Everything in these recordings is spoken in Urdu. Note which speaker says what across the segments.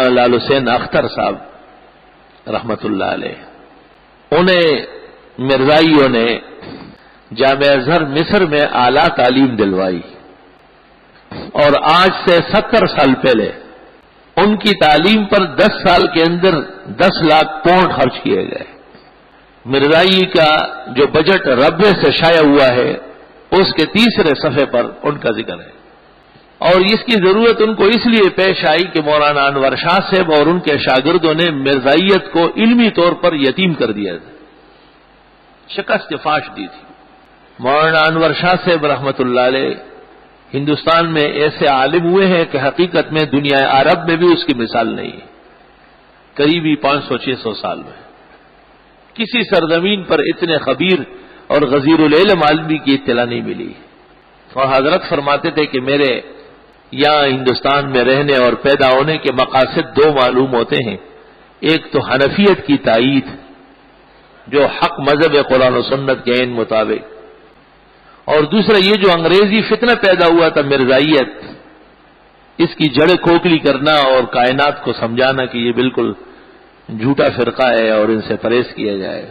Speaker 1: مولانا لال حسین اختر صاحب رحمت اللہ علیہ، انہیں مرزائیوں نے جامعہ ازہر مصر میں اعلیٰ تعلیم دلوائی، اور آج سے 70 سال پہلے ان کی تعلیم پر 10 سال کے اندر 10 لاکھ پاؤنڈ خرچ کیے گئے۔ مرزائی کا جو بجٹ ربے سے شائع ہوا ہے اس کے تیسرے صفحے پر ان کا ذکر ہے، اور اس کی ضرورت ان کو اس لیے پیش آئی کہ مولانا انور شاہ صاحب اور ان کے شاگردوں نے مرزائیت کو علمی طور پر یتیم کر دیا تھا، شکست فاش دی تھی۔ مولانا انور شاہ صاحب رحمت اللہ علیہ ہندوستان میں ایسے عالم ہوئے ہیں کہ حقیقت میں دنیا عرب میں بھی اس کی مثال نہیں ہے۔ قریبی 500-600 سال میں کسی سرزمین پر اتنے خبیر اور غزیر العلم عالمی کی اطلاع نہیں ملی، اور حضرت فرماتے تھے کہ میرے یہاں ہندوستان میں رہنے اور پیدا ہونے کے مقاصد 2 معلوم ہوتے ہیں، ایک تو حنفیت کی تائید جو حق مذہب قرآن و سنت کے عین مطابق، اور دوسرا یہ جو انگریزی فتنہ پیدا ہوا تھا مرزائیت، اس کی جڑیں کھوکھلی کرنا اور کائنات کو سمجھانا کہ یہ بالکل جھوٹا فرقہ ہے اور ان سے پرہیز کیا جائے۔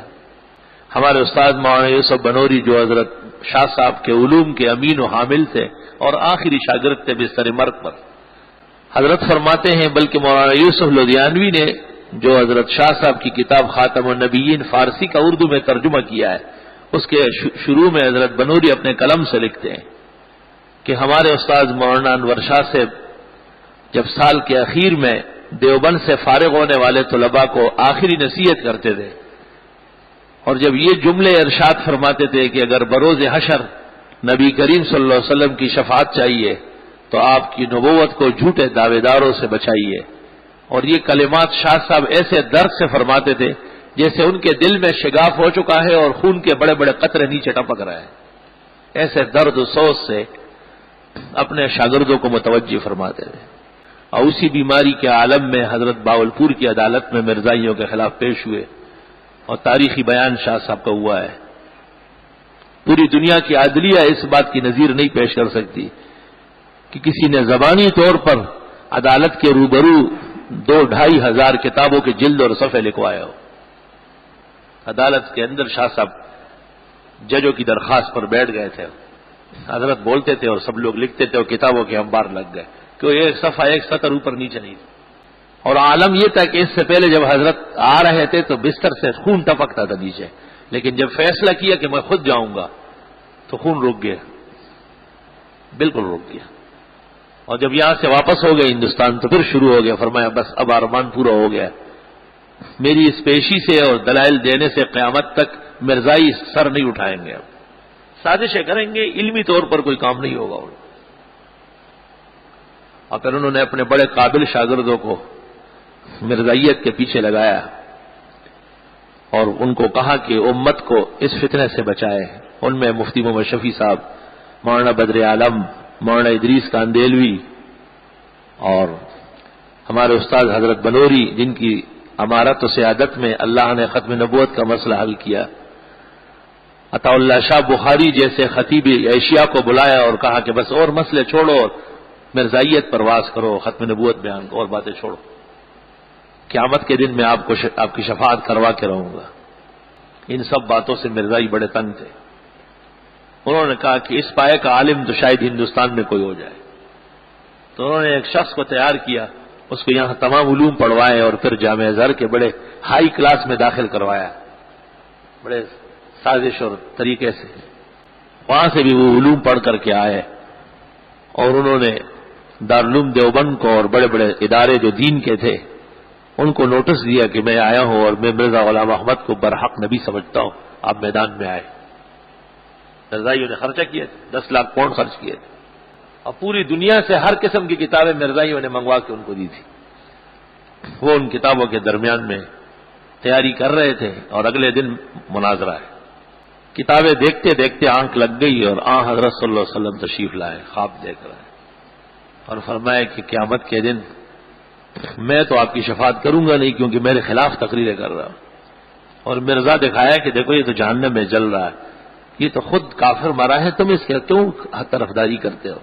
Speaker 1: ہمارے استاد مولانا یوسف بنوری جو حضرت شاہ صاحب کے علوم کے امین و حامل تھے اور آخری شاگرد تھے بستر مرگ پر، حضرت فرماتے ہیں بلکہ مولانا یوسف لدھیانوی نے جو حضرت شاہ صاحب کی کتاب خاتم النبیین فارسی کا اردو میں ترجمہ کیا ہے، اس کے شروع میں حضرت بنوری اپنے قلم سے لکھتے ہیں کہ ہمارے استاد مولانا انور شاہ صاحب جب سال کے اخیر میں دیوبند سے فارغ ہونے والے طلباء کو آخری نصیحت کرتے تھے، اور جب یہ جملے ارشاد فرماتے تھے کہ اگر بروز حشر نبی کریم صلی اللہ علیہ وسلم کی شفاعت چاہیے تو آپ کی نبوت کو جھوٹے دعوے داروں سے بچائیے، اور یہ کلمات شاہ صاحب ایسے درد سے فرماتے تھے جیسے ان کے دل میں شگاف ہو چکا ہے اور خون کے بڑے بڑے قطرے نیچے ٹپک رہے ہیں، ایسے درد و سوز سے اپنے شاگردوں کو متوجہ فرماتے تھے۔ اور اسی بیماری کے عالم میں حضرت باولپور کی عدالت میں مرزائیوں کے خلاف پیش ہوئے، اور تاریخی بیان شاہ صاحب کا ہوا ہے۔ پوری دنیا کی عدلیہ اس بات کی نظیر نہیں پیش کر سکتی کہ کسی نے زبانی طور پر عدالت کے روبرو 2-2.5 ہزار کتابوں کے جلد اور صفحے لکھوائے ہو۔ عدالت کے اندر شاہ صاحب ججوں کی درخواست پر بیٹھ گئے تھے، حضرت بولتے تھے اور سب لوگ لکھتے تھے، اور کتابوں کے انبار لگ گئے کہ ایک صفحہ ایک سطر اوپر نیچے نہیں تھا۔ اور عالم یہ تھا کہ اس سے پہلے جب حضرت آ رہے تھے تو بستر سے خون ٹپکتا تھا نیچے، لیکن جب فیصلہ کیا کہ میں خود جاؤں گا تو خون رک گیا، بالکل رک گیا۔ اور جب یہاں سے واپس ہو گئے ہندوستان تو پھر شروع ہو گیا، فرمایا بس اب ارمان پورا ہو گیا، میری اس پیشی سے اور دلائل دینے سے قیامت تک مرزائی سر نہیں اٹھائیں گے، اب سازشیں کریں گے، علمی طور پر کوئی کام نہیں ہوگا۔ اور پھر انہوں نے اپنے بڑے قابل شاگردوں کو مرزائیت کے پیچھے لگایا اور ان کو کہا کہ امت کو اس فتنے سے بچائے۔ ان میں مفتی محمد شفیع صاحب، مولانا بدر عالم، مولانا ادریس کاندیلوی، اور ہمارے استاد حضرت بنوری جن کی امارت و سیادت میں اللہ نے ختم نبوت کا مسئلہ حل کیا، عطا اللہ شاہ بخاری جیسے خطیب ایشیا کو بلایا اور کہا کہ بس اور مسئلے چھوڑو اور مرزائیت پرواز کرو، ختم نبوت بیان کو اور باتیں چھوڑو، قیامت کے دن میں آپ کی شفاعت کروا کے رہوں گا۔ ان سب باتوں سے مرزائی بڑے تنگ تھے۔ انہوں نے کہا کہ اس پائے کا عالم تو شاید ہندوستان میں کوئی ہو جائے، تو انہوں نے ایک شخص کو تیار کیا، اس کو یہاں تمام علوم پڑھوائے اور پھر جامعہ ازہر کے بڑے ہائی کلاس میں داخل کروایا، بڑے سازش اور طریقے سے۔ وہاں سے بھی وہ علوم پڑھ کر کے آئے، اور انہوں نے دارالعلوم دیوبند کو اور بڑے بڑے ادارے جو دین کے تھے ان کو نوٹس دیا کہ میں آیا ہوں اور میں مرزا غلام احمد کو برحق نبی سمجھتا ہوں، آپ میدان میں آئے۔ مرزائیوں نے خرچہ کیے تھے، 10 لاکھ پاؤنڈ خرچ کیے تھے، اور پوری دنیا سے ہر قسم کی کتابیں مرزائیوں نے منگوا کے ان کو دی تھی۔ وہ ان کتابوں کے درمیان میں تیاری کر رہے تھے اور اگلے دن مناظرہ ہے۔ کتابیں دیکھتے دیکھتے آنکھ لگ گئی اور حضرت صلی اللہ علیہ وسلم تشریف لائے، خواب دیکھ رہے ہیں، اور فرمایا کہ قیامت کے دن میں تو آپ کی شفاعت کروں گا نہیں، کیونکہ میرے خلاف تقریریں کر رہا ہوں۔ اور مرزا دکھایا کہ دیکھو یہ تو جہنم میں جل رہا ہے، یہ تو خود کافر مرا ہے، تم اس کے کیوں طرفداری کرتے ہو؟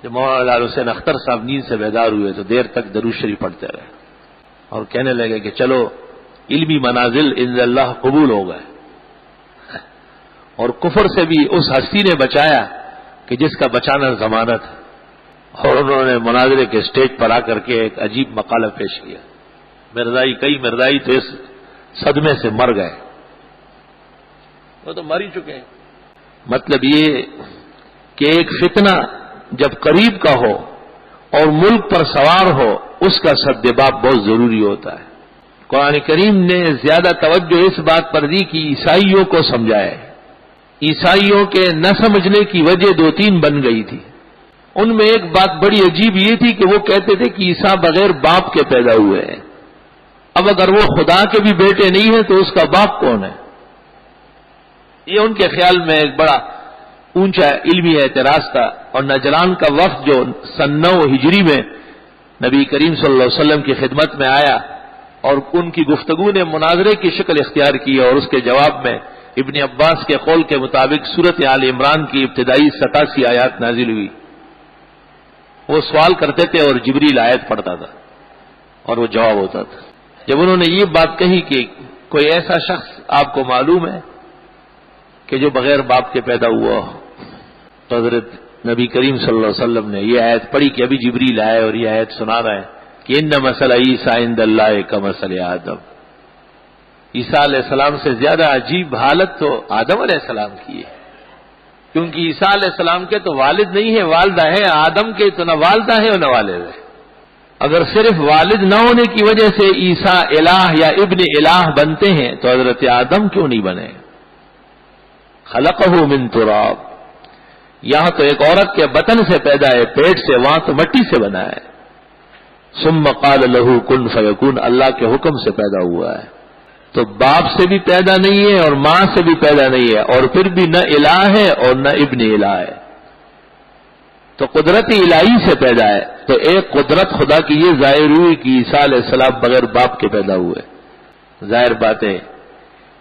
Speaker 1: جب مولانا لال حسین اختر صاحب نیند سے بیدار ہوئے تو دیر تک درود شریف پڑھتے رہے اور کہنے لگے کہ چلو علمی منازل عند اللہ قبول ہو گئے، اور کفر سے بھی اس ہستی نے بچایا کہ جس کا بچانا ضمانت ہے۔ اور انہوں نے مناظرے کے اسٹیج پر آ کر کے ایک عجیب مقالہ پیش کیا۔ کئی مرزائی تو اس صدمے سے مر گئے، وہ تو مر ہی چکے ہیں۔ مطلب یہ کہ ایک فتنہ جب قریب کا ہو اور ملک پر سوار ہو، اس کا سدباب بہت ضروری ہوتا ہے۔ قرآن کریم نے زیادہ توجہ اس بات پر دی کہ عیسائیوں کو سمجھائے۔ عیسائیوں کے نہ سمجھنے کی وجہ 2-3 بن گئی تھی۔ ان میں ایک بات بڑی عجیب یہ تھی کہ وہ کہتے تھے کہ عیسیٰ بغیر باپ کے پیدا ہوئے ہیں۔ اب اگر وہ خدا کے بھی بیٹے نہیں ہیں تو اس کا باپ کون ہے؟ یہ ان کے خیال میں ایک بڑا اونچا علمی اعتراض تھا۔ اور نجران کا وفد جو سن 9 ہجری میں نبی کریم صلی اللہ علیہ وسلم کی خدمت میں آیا اور ان کی گفتگو نے مناظرے کی شکل اختیار کی، اور اس کے جواب میں ابن عباس کے قول کے مطابق سورۃ آل عمران کی ابتدائی 87 آیات نازل ہوئی۔ وہ سوال کرتے تھے اور جبریل آیت پڑھتا تھا اور وہ جواب ہوتا تھا۔ جب انہوں نے یہ بات کہی کہ کوئی ایسا شخص آپ کو معلوم ہے کہ جو بغیر باپ کے پیدا ہوا ہو، تو حضرت نبی کریم صلی اللہ علیہ وسلم نے یہ آیت پڑھی کہ ابھی جبریل آئے اور یہ آیت سنا رہا ہے کہ ان مثل عیسیٰ عند اللہ کمثل آدم۔ عیسیٰ علیہ السلام سے زیادہ عجیب حالت تو آدم علیہ السلام کی ہے، کیونکہ عیسیٰ علیہ السلام کے تو والد نہیں ہے، والدہ ہے۔ آدم کے تو نہ والدہ ہے اور نہ والد ہے۔ اگر صرف والد نہ ہونے کی وجہ سے عیسیٰ الہ یا ابن الہ بنتے ہیں تو حضرت آدم کیوں نہیں بنے؟ خلقہ من تراب، یہاں تو ایک عورت کے بطن سے پیدا ہے، پیٹ سے، وہاں تو مٹی سے بنا ہے۔ ثم قال له کن فیکون، اللہ کے حکم سے پیدا ہوا ہے۔ تو باپ سے بھی پیدا نہیں ہے اور ماں سے بھی پیدا نہیں ہے، اور پھر بھی نہ الہ ہے اور نہ ابن الہ ہے، تو قدرت الہی سے پیدا ہے۔ تو ایک قدرت خدا کی یہ ظاہر ہوئی کہ عیسیٰ علیہ السلام بغیر باپ کے پیدا ہوئے۔ ظاہر بات ہے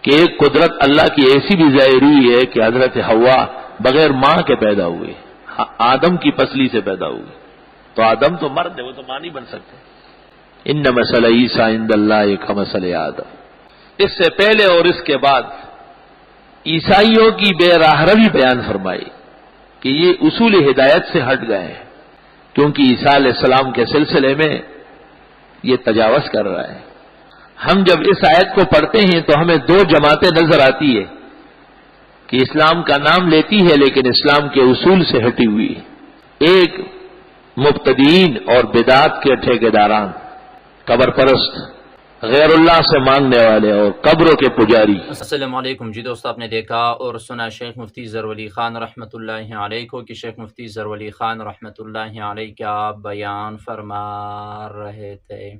Speaker 1: کہ ایک قدرت اللہ کی ایسی بھی ظاہر ہوئی ہے کہ حضرت حوا بغیر ماں کے پیدا ہوئے، آدم کی پسلی سے پیدا ہوئے۔ تو آدم تو مرد ہے، وہ تو ماں نہیں بن سکتے۔ ان مثل عیسیٰ عند اللہ کمثل آدم۔ اس سے پہلے اور اس کے بعد عیسائیوں کی بے راہ روی بیان فرمائی کہ یہ اصول ہدایت سے ہٹ گئے ہیں، کیونکہ عیسیٰ علیہ السلام کے سلسلے میں یہ تجاوز کر رہا ہے۔ ہم جب اس آیت کو پڑھتے ہیں تو ہمیں 2 جماعتیں نظر آتی ہے کہ اسلام کا نام لیتی ہے لیکن اسلام کے اصول سے ہٹی ہوئی۔ ایک مبتدئین اور بدعات کے ٹھیکیداران، قبر پرست، غیر اللہ سے مانگنے والے اور قبروں کے پجاری۔
Speaker 2: السلام علیکم جی دوست، آپ نے دیکھا اور سنا شیخ مفتی ظہور علی خان رحمۃ اللہ علیہ کو کہ شیخ مفتی ظہور علی خان رحمۃ اللہ علیہ کیا بیان فرما رہے تھے۔